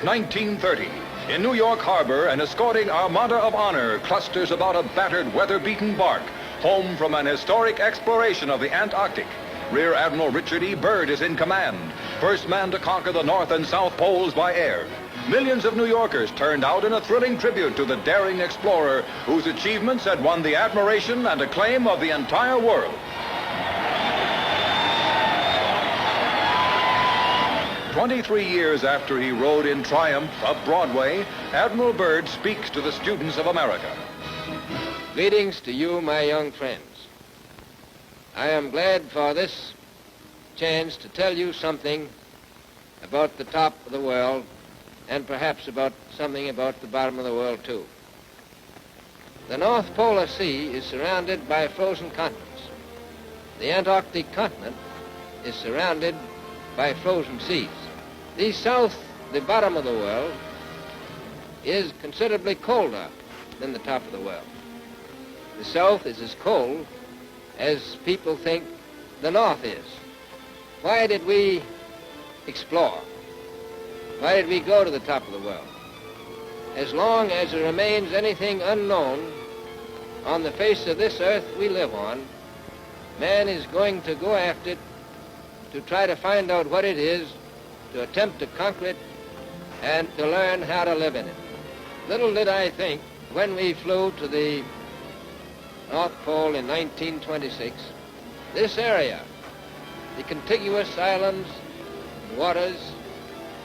1930. In New York Harbor, an escorting Armada of Honor clusters about a battered, weather-beaten bark, home from an historic exploration of the Antarctic. Rear Admiral Richard E. Byrd is in command, first man to conquer the North and South Poles by air. Millions of New Yorkers turned out in a thrilling tribute to the daring explorer whose achievements had won the admiration and acclaim of the entire world. 23 years after he rode in triumph up Broadway, Admiral Byrd speaks to the students of America. Greetings to you, my young friends. I am glad for this chance to tell you something about the top of the world and perhaps something about the bottom of the world, too. The North Polar Sea is surrounded by frozen continents. The Antarctic continent is surrounded by frozen seas. The south, the bottom of the world, is considerably colder than the top of the world. The south is as cold as people think the north is. Why did we explore? Why did we go to the top of the world? As long as there remains anything unknown on the face of this earth we live on, man is going to go after it to try to find out what it is, to attempt to conquer it, and to learn how to live in it. Little did I think, when we flew to the North Pole in 1926, this area, the contiguous islands and waters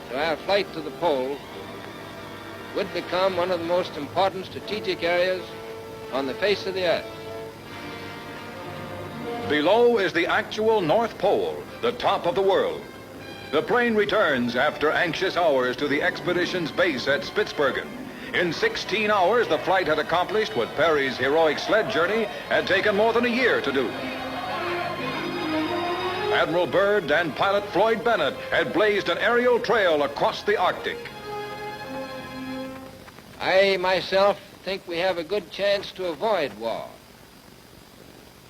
to our flight to the pole, would become one of the most important strategic areas on the face of the earth. Below is the actual North Pole, the top of the world. The plane returns after anxious hours to the expedition's base at Spitsbergen. In 16 hours, the flight had accomplished what Peary's heroic sled journey had taken more than a year to do. Admiral Byrd and pilot Floyd Bennett had blazed an aerial trail across the Arctic. I myself think we have a good chance to avoid war.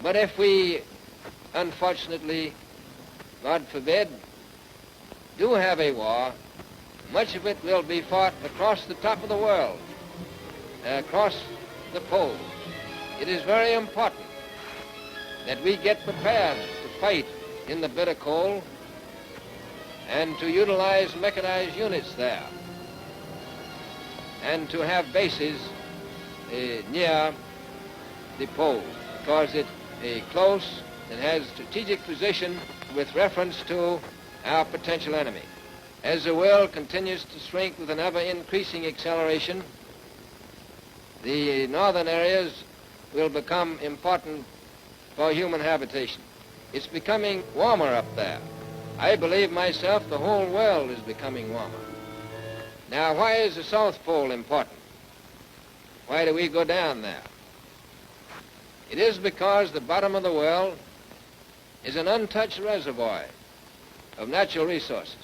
But if we, unfortunately, God forbid, do have a war, much of it will be fought across the top of the world, across the poles. It is very important that we get prepared to fight in the bitter cold and to utilize mechanized units there and to have bases near the pole, because it's close and has strategic position with reference to our potential enemy. As the world continues to shrink with an ever-increasing acceleration, the northern areas will become important for human habitation. It's becoming warmer up there. I believe myself the whole world is becoming warmer. Now, why is the South Pole important? Why do we go down there? It is because the bottom of the world is an untouched reservoir of natural resources.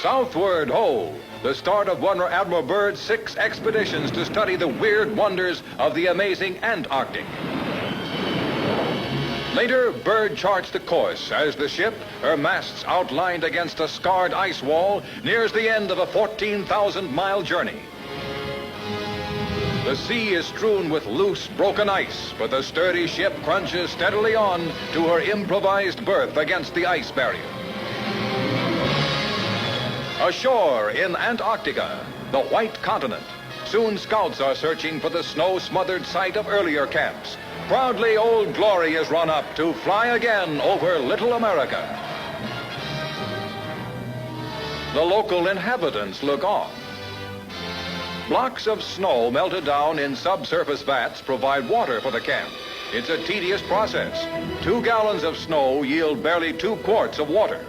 Southward ho! The start of one of Admiral Byrd's 6 expeditions to study the weird wonders of the amazing Antarctic. Later, Byrd charts the course as the ship, her masts outlined against a scarred ice wall, nears the end of a 14,000-mile journey. The sea is strewn with loose, broken ice, but the sturdy ship crunches steadily on to her improvised berth against the ice barrier. Ashore in Antarctica, the White Continent. Soon scouts are searching for the snow-smothered site of earlier camps. Proudly, Old Glory is run up to fly again over Little America. The local inhabitants look on. Blocks of snow melted down in subsurface vats provide water for the camp. It's a tedious process. 2 gallons of snow yield barely 2 quarts of water.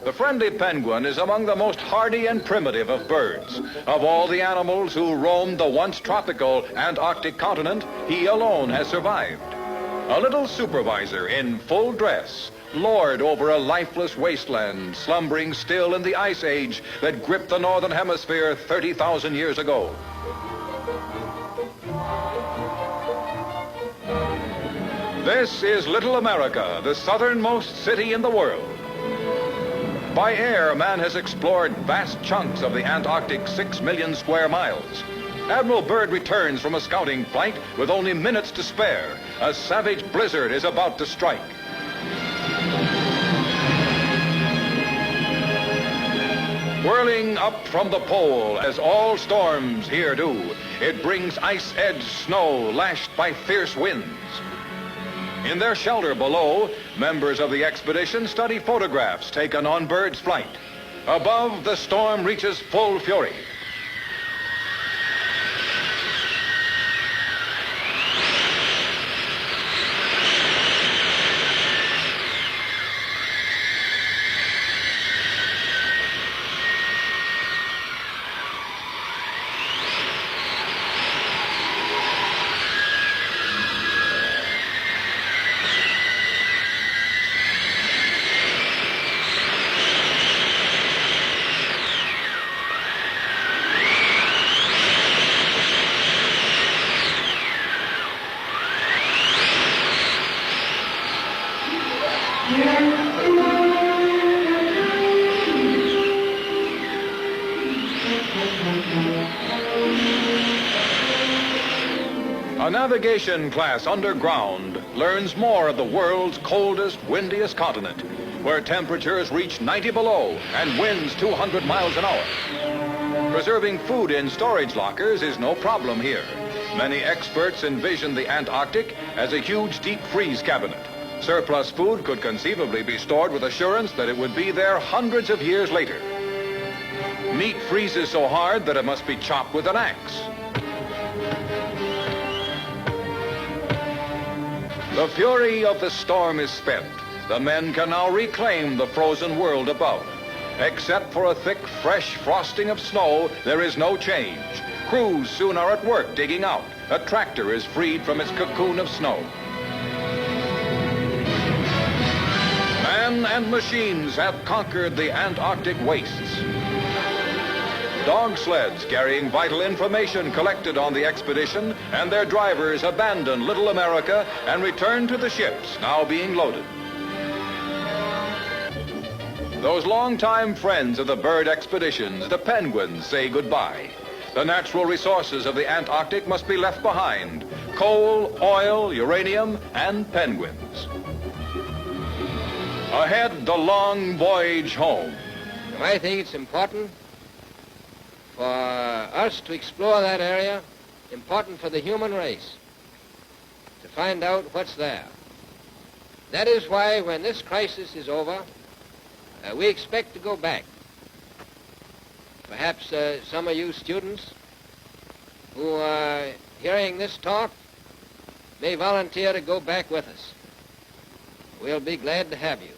The friendly penguin is among the most hardy and primitive of birds. Of all the animals who roamed the once tropical Antarctic continent, he alone has survived. A little supervisor in full dress, lord over a lifeless wasteland, slumbering still in the ice age that gripped the northern hemisphere 30,000 years ago. This is Little America, the southernmost city in the world. By air, man has explored vast chunks of the Antarctic 6 million square miles. Admiral Byrd returns from a scouting flight with only minutes to spare. A savage blizzard is about to strike. Whirling up from the pole, as all storms here do, it brings ice-edged snow lashed by fierce winds. In their shelter below, members of the expedition study photographs taken on Byrd's flight. Above, the storm reaches full fury. A navigation class underground learns more of the world's coldest, windiest continent, where temperatures reach 90 below and winds 200 miles an hour. Preserving food in storage lockers is no problem here. Many experts envision the Antarctic as a huge deep freeze cabinet. Surplus food could conceivably be stored with assurance that it would be there hundreds of years later. Meat freezes so hard that it must be chopped with an axe. The fury of the storm is spent. The men can now reclaim the frozen world above. Except for a thick, fresh frosting of snow, there is no change. Crews soon are at work digging out. A tractor is freed from its cocoon of snow. Man and machines have conquered the Antarctic wastes. Dog sleds carrying vital information collected on the expedition and their drivers abandon Little America and return to the ships now being loaded. Those longtime friends of the Byrd expeditions, the penguins, say goodbye. The natural resources of the Antarctic must be left behind: coal, oil, uranium, and penguins. Ahead, the long voyage home. I think it's important for us to explore that area, important for the human race, to find out what's there. That is why when this crisis is over, we expect to go back. Perhaps some of you students who are hearing this talk may volunteer to go back with us. We'll be glad to have you.